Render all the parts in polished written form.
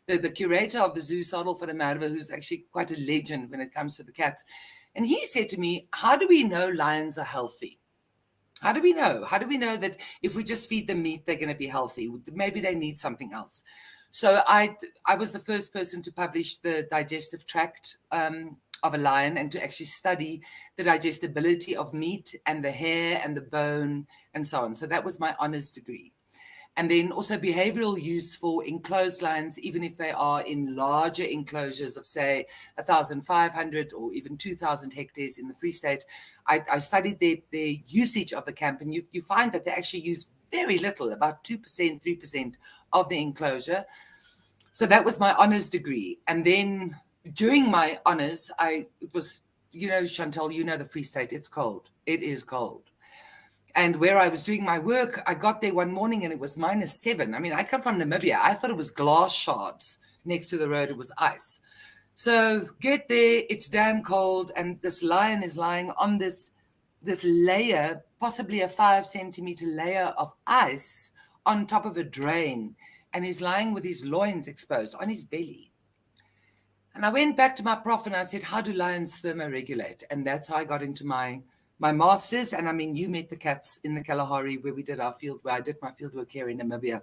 the curator of the zoo, Sadel van der Merwe, who's actually quite a legend when it comes to the cats. And he said to me, how do we know lions are healthy? How do we know? How do we know that if we just feed them meat, they're going to be healthy? Maybe they need something else. So I was the first person to publish the digestive tract of a lion and to actually study the digestibility of meat and the hair and the bone and so on. So that was my honors degree. And then also behavioral use for enclosed lions, even if they are in larger enclosures of, say, 1,500 or even 2,000 hectares in the Free State. I studied their usage of the camp, and you find that they actually use very little, about 2%, 3% of the enclosure. So that was my honors degree. And then during my honors, it was, Chantelle, the Free State, it's cold. It is cold. And where I was doing my work, I got there one morning and it was -7. I mean, I come from Namibia. I thought it was glass shards next to the road. It was ice. So get there, it's damn cold. And this lion is lying on this layer, possibly a 5-centimeter layer of ice on top of a drain. And he's lying with his loins exposed on his belly. And I went back to my prof and I said, how do lions thermoregulate? And that's how I got into my master's. And I mean, you met the cats in the Kalahari where we did our where I did my fieldwork here in Namibia.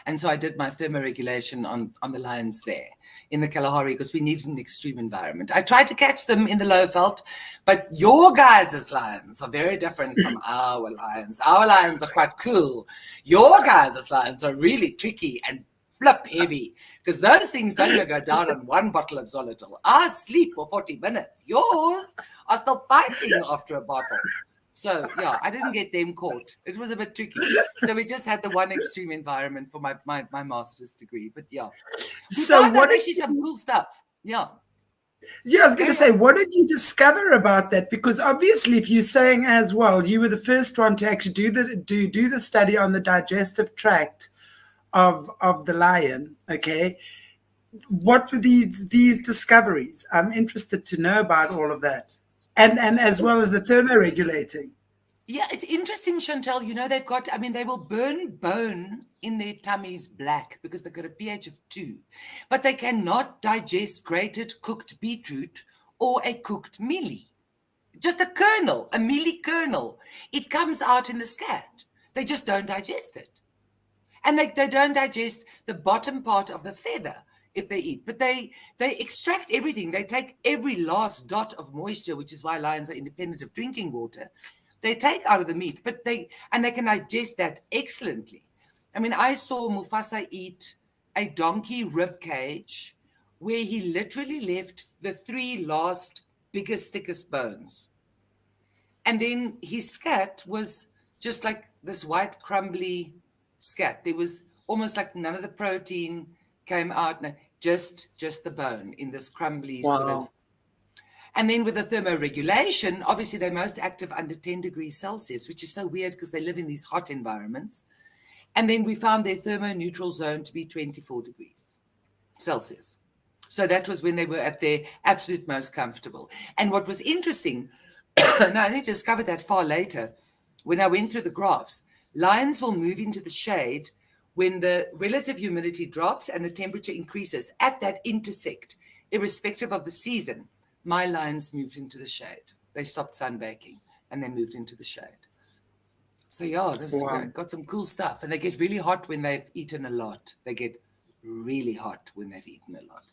And so I did my thermoregulation on the lions there in the Kalahari because we needed an extreme environment. I tried to catch them in the Lowveld, but your guys' lions are very different from our lions. Our lions are quite cool. Your guys' lions are really tricky and flip heavy because those things don't even go down on one bottle of Zolitol. I sleep for 40 minutes. Yours are still fighting after a bottle. So, yeah, I didn't get them caught. It was a bit tricky. So we just had the one extreme environment for my master's degree. But, yeah. So what actually some cool stuff. Yeah. Yeah, I was going to say, what did you discover about that? Because obviously, if you're saying as well, you were the first one to actually do the study on the digestive tract of the lion. Okay, what were these discoveries? I'm interested to know about all of that, and as well as the thermoregulating. Yeah, it's interesting, Chantelle. They will burn bone in their tummies black because they've got a pH of 2, but they cannot digest grated cooked beetroot or a cooked mealie. Just a kernel, a mealie kernel. It comes out in the scat. They just don't digest it. And they don't digest the bottom part of the feather if they eat. But they extract everything. They take every last dot of moisture, which is why lions are independent of drinking water. They take out of the meat, but they can digest that excellently. I mean, I saw Mufasa eat a donkey rib cage where he literally left the 3 last biggest, thickest bones. And then his scat was just like this white, crumbly scat. There was almost like none of the protein came out. No, just the bone in this crumbly sort of. And then with the thermoregulation, obviously they're most active under 10 degrees Celsius, which is so weird because they live in these hot environments. And then we found their thermoneutral zone to be 24 degrees Celsius. So that was when they were at their absolute most comfortable. And what was interesting, and I only discovered that far later, when I went through the graphs, lions will move into the shade when the relative humidity drops and the temperature increases. At that intersect, irrespective of the season, my lions moved into the shade. They stopped sunbaking and they moved into the shade. So yeah, they've got some cool stuff. And they get really hot when they've eaten a lot. They get really hot when they've eaten a lot.